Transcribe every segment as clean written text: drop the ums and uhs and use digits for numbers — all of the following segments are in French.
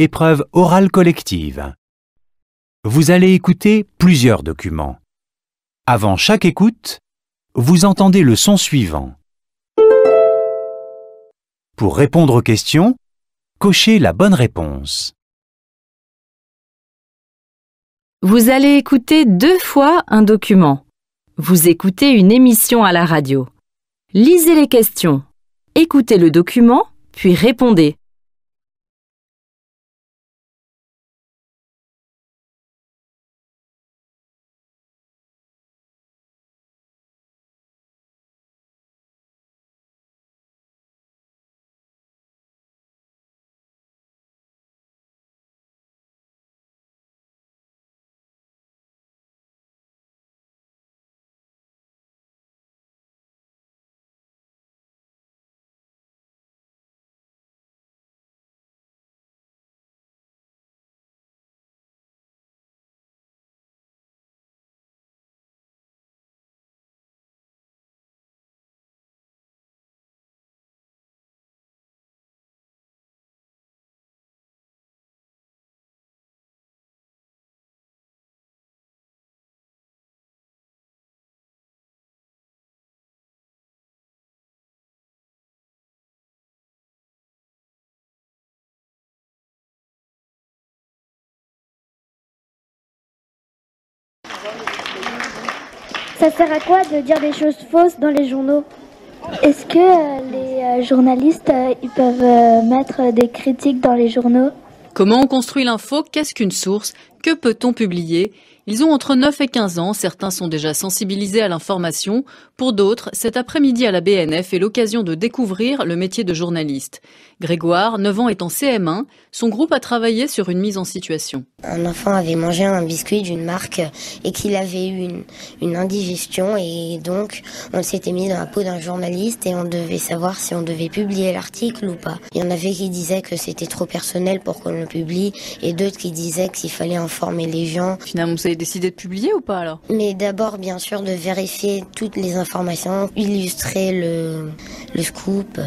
Épreuve orale collective. Vous allez écouter plusieurs documents. Avant chaque écoute, vous entendez le son suivant. Pour répondre aux questions, cochez la bonne réponse. Vous allez écouter 2 fois un document. Vous écoutez une émission à la radio. Lisez les questions. Écoutez le document, puis répondez. Ça sert à quoi de dire des choses fausses dans les journaux? Est-ce que les journalistes ils peuvent mettre des critiques dans les journaux? Comment on construit l'info? Qu'est-ce qu'une source? Que peut-on publier? Ils ont entre 9 et 15 ans, certains sont déjà sensibilisés à l'information. Pour d'autres, cet après-midi à la BNF est l'occasion de découvrir le métier de journaliste. Grégoire, 9 ans, est en CM1. Son groupe a travaillé sur une mise en situation. Un enfant avait mangé un biscuit d'une marque et qu'il avait eu une indigestion et donc on s'était mis dans la peau d'un journaliste et on devait savoir si on devait publier l'article ou pas. Il y en avait qui disaient que c'était trop personnel pour qu'on le publie et d'autres qui disaient qu'il fallait informer les gens. Finalement, vous avez décidé de publier ou pas alors? Mais d'abord, bien sûr, de vérifier toutes les informations, illustrer le scoop.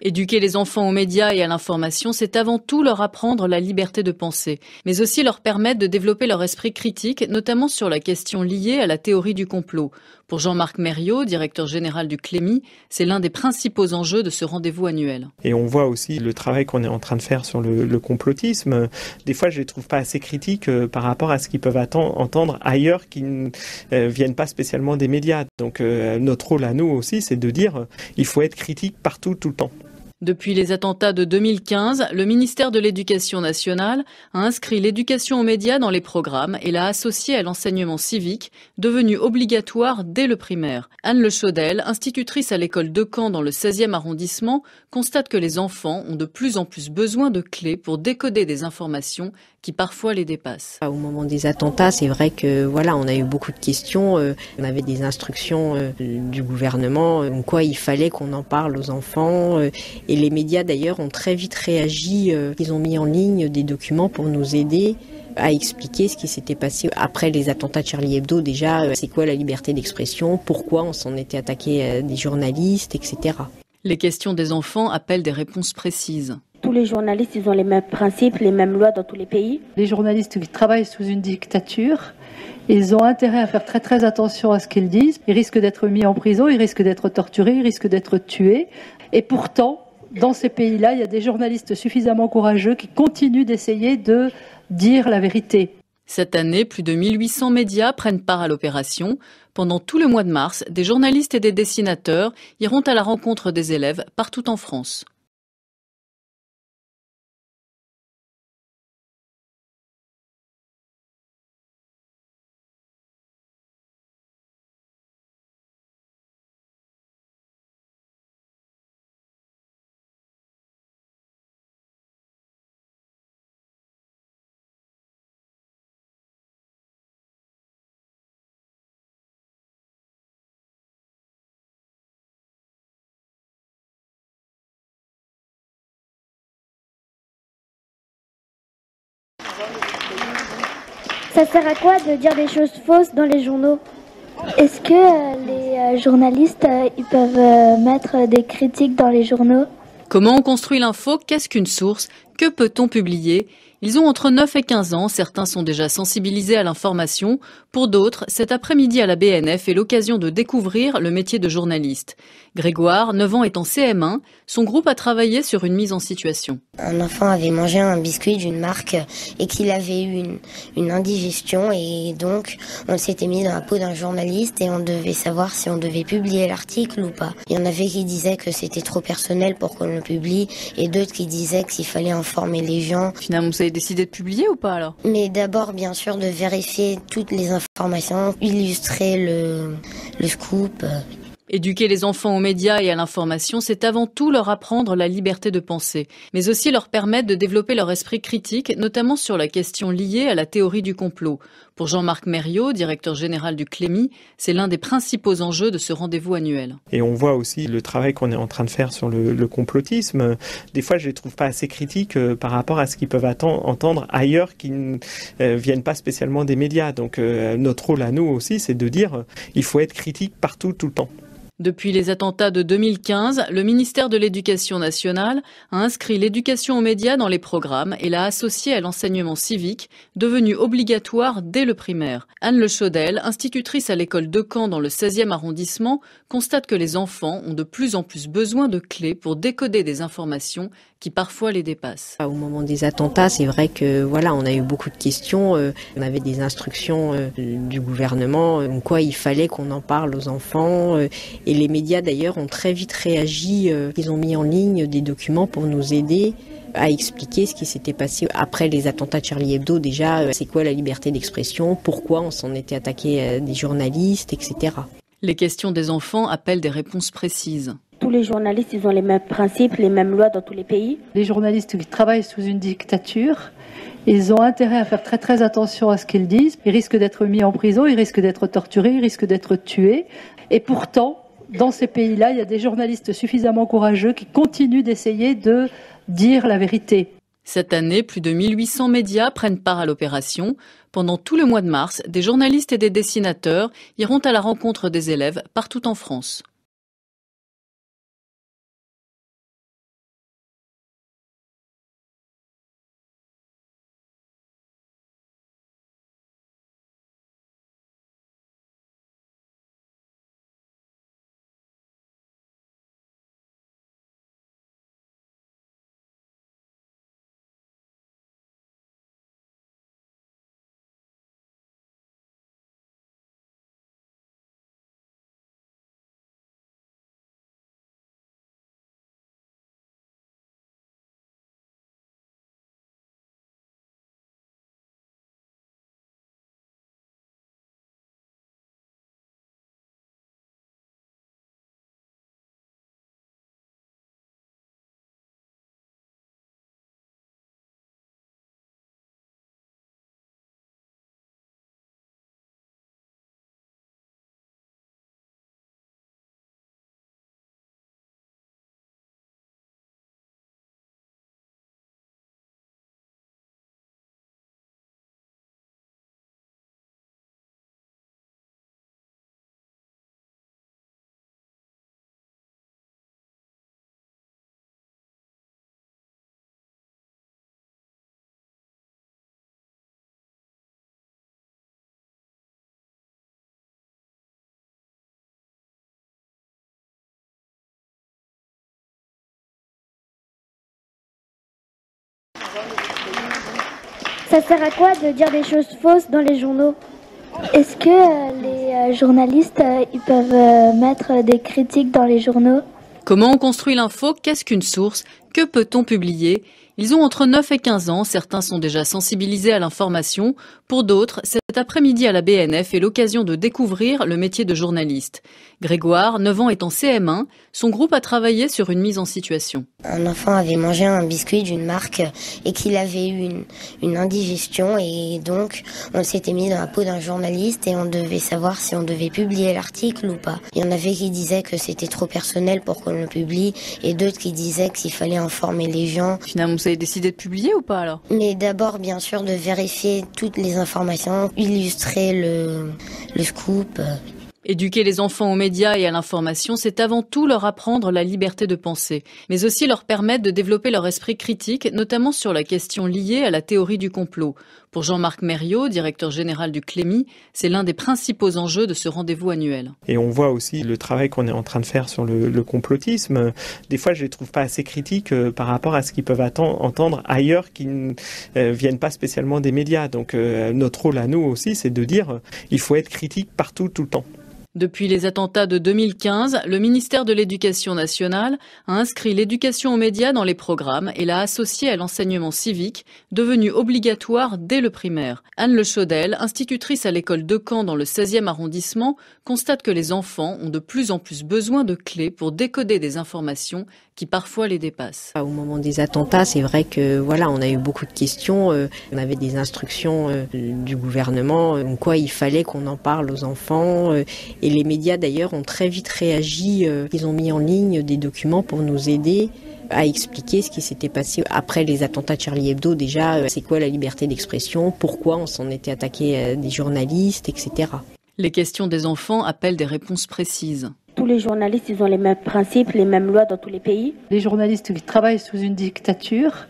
Éduquer les enfants aux médias et à l'information, c'est avant tout leur apprendre la liberté de penser, mais aussi leur permettre de développer leur esprit critique, notamment sur la question liée à la théorie du complot. Pour Jean-Marc Mériot, directeur général du Clémy, c'est l'un des principaux enjeux de ce rendez-vous annuel. Et on voit aussi le travail qu'on est en train de faire sur le complotisme. Des fois, je les trouve pas assez critiques par rapport à ce qu'ils peuvent entendre ailleurs qui ne viennent pas spécialement des médias. Donc notre rôle à nous aussi, c'est de dire il faut être critique partout, tout le temps. Depuis les attentats de 2015, le ministère de l'Éducation nationale a inscrit l'éducation aux médias dans les programmes et l'a associée à l'enseignement civique, devenu obligatoire dès le primaire. Anne Le Chaudel, institutrice à l'école de Caen dans le 16e arrondissement, constate que les enfants ont de plus en plus besoin de clés pour décoder des informations qui parfois les dépassent. Au moment des attentats, c'est vrai que voilà, on a eu beaucoup de questions. On avait des instructions du gouvernement, en quoi il fallait qu'on en parle aux enfants. Et les médias d'ailleurs ont très vite réagi. Ils ont mis en ligne des documents pour nous aider à expliquer ce qui s'était passé après les attentats de Charlie Hebdo. Déjà, c'est quoi la liberté d'expression, pourquoi on s'en était attaqué à des journalistes, etc. Les questions des enfants appellent des réponses précises. Tous les journalistes, ils ont les mêmes principes, les mêmes lois dans tous les pays. Les journalistes qui travaillent sous une dictature, ils ont intérêt à faire très très attention à ce qu'ils disent. Ils risquent d'être mis en prison, ils risquent d'être torturés, ils risquent d'être tués. Et pourtant, dans ces pays-là, il y a des journalistes suffisamment courageux qui continuent d'essayer de dire la vérité. Cette année, plus de 1800 médias prennent part à l'opération. Pendant tout le mois de mars, des journalistes et des dessinateurs iront à la rencontre des élèves partout en France. Ça sert à quoi de dire des choses fausses dans les journaux? Est-ce que les journalistes ils peuvent mettre des critiques dans les journaux? Comment on construit l'info? Qu'est-ce qu'une source? Que peut-on publier ? Ils ont entre 9 et 15 ans, certains sont déjà sensibilisés à l'information. Pour d'autres, cet après-midi à la BNF est l'occasion de découvrir le métier de journaliste. Grégoire, 9 ans, est en CM1. Son groupe a travaillé sur une mise en situation. Un enfant avait mangé un biscuit d'une marque et qu'il avait eu une indigestion et donc on s'était mis dans la peau d'un journaliste et on devait savoir si on devait publier l'article ou pas. Il y en avait qui disaient que c'était trop personnel pour qu'on le publie et d'autres qui disaient qu'il fallait informer les gens. Finalement, vous avez décidé de publier ou pas alors ? Mais d'abord, bien sûr, de vérifier toutes les informations, illustrer le scoop. Éduquer les enfants aux médias et à l'information, c'est avant tout leur apprendre la liberté de penser, mais aussi leur permettre de développer leur esprit critique, notamment sur la question liée à la théorie du complot. Pour Jean-Marc Mériot, directeur général du Clémy, c'est l'un des principaux enjeux de ce rendez-vous annuel. Et on voit aussi le travail qu'on est en train de faire sur le complotisme. Des fois, je les trouve pas assez critiques par rapport à ce qu'ils peuvent entendre ailleurs qui ne viennent pas spécialement des médias. Donc notre rôle à nous aussi, c'est de dire il faut être critique partout, tout le temps. Depuis les attentats de 2015, le ministère de l'Éducation nationale a inscrit l'éducation aux médias dans les programmes et l'a associée à l'enseignement civique, devenu obligatoire dès le primaire. Anne Le Chaudel, institutrice à l'école de Caen dans le 16e arrondissement, constate que les enfants ont de plus en plus besoin de clés pour décoder des informations qui parfois les dépassent. Au moment des attentats, c'est vrai que on a eu beaucoup de questions. On avait des instructions du gouvernement, quoi il fallait qu'on en parle aux enfants. Et les médias d'ailleurs ont très vite réagi. Ils ont mis en ligne des documents pour nous aider à expliquer ce qui s'était passé après les attentats de Charlie Hebdo. Déjà, c'est quoi la liberté d'expression, pourquoi on s'en était attaqué à des journalistes, etc. Les questions des enfants appellent des réponses précises. Tous les journalistes, ils ont les mêmes principes, les mêmes lois dans tous les pays. Les journalistes qui travaillent sous une dictature, ils ont intérêt à faire très très attention à ce qu'ils disent. Ils risquent d'être mis en prison, ils risquent d'être torturés, ils risquent d'être tués. Et pourtant, dans ces pays-là, il y a des journalistes suffisamment courageux qui continuent d'essayer de dire la vérité. Cette année, plus de 1800 médias prennent part à l'opération. Pendant tout le mois de mars, des journalistes et des dessinateurs iront à la rencontre des élèves partout en France. Ça sert à quoi de dire des choses fausses dans les journaux ? Est-ce que les journalistes ils peuvent mettre des critiques dans les journaux ? Comment on construit l'info ? Qu'est-ce qu'une source ? Que peut-on publier ? Ils ont entre 9 et 15 ans, certains sont déjà sensibilisés à l'information. Pour d'autres, cet après-midi à la BNF est l'occasion de découvrir le métier de journaliste. Grégoire, 9 ans, est en CM1. Son groupe a travaillé sur une mise en situation. Un enfant avait mangé un biscuit d'une marque et qu'il avait eu une indigestion et donc on s'était mis dans la peau d'un journaliste et on devait savoir si on devait publier l'article ou pas. Il y en avait qui disaient que c'était trop personnel pour qu'on le publie et d'autres qui disaient qu'il fallait informer les gens. Finalement, vous avez décidé de publier ou pas alors ? Mais d'abord, bien sûr, de vérifier toutes les informations, illustrer le scoop. Éduquer les enfants aux médias et à l'information, c'est avant tout leur apprendre la liberté de penser, mais aussi leur permettre de développer leur esprit critique, notamment sur la question liée à la théorie du complot. Pour Jean-Marc Mériot, directeur général du CLEMI, c'est l'un des principaux enjeux de ce rendez-vous annuel. Et on voit aussi le travail qu'on est en train de faire sur le complotisme. Des fois, je les trouve pas assez critiques par rapport à ce qu'ils peuvent entendre ailleurs qui ne viennent pas spécialement des médias. Donc notre rôle à nous aussi, c'est de dire il faut être critique partout, tout le temps. Depuis les attentats de 2015, le ministère de l'Éducation nationale a inscrit l'éducation aux médias dans les programmes et l'a associée à l'enseignement civique, devenu obligatoire dès le primaire. Anne Le Chaudel, institutrice à l'école de Caen dans le 16e arrondissement, constate que les enfants ont de plus en plus besoin de clés pour décoder des informations qui parfois les dépassent. Au moment des attentats, c'est vrai que voilà, on a eu beaucoup de questions. On avait des instructions du gouvernement, comme quoi il fallait qu'on en parle aux enfants. Et les médias d'ailleurs ont très vite réagi. Ils ont mis en ligne des documents pour nous aider à expliquer ce qui s'était passé après les attentats de Charlie Hebdo. Déjà, c'est quoi la liberté d'expression, pourquoi on s'en était attaqué à des journalistes, etc. Les questions des enfants appellent des réponses précises. Tous les journalistes, ils ont les mêmes principes, les mêmes lois dans tous les pays. Les journalistes qui travaillent sous une dictature,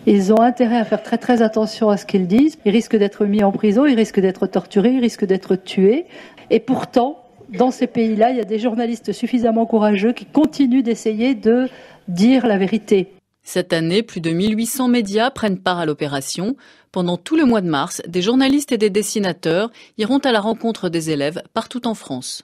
ils ont intérêt à faire très très attention à ce qu'ils disent. Ils risquent d'être mis en prison, ils risquent d'être torturés, ils risquent d'être tués. Et pourtant, dans ces pays-là, il y a des journalistes suffisamment courageux qui continuent d'essayer de dire la vérité. Cette année, plus de 1800 médias prennent part à l'opération. Pendant tout le mois de mars, des journalistes et des dessinateurs iront à la rencontre des élèves partout en France.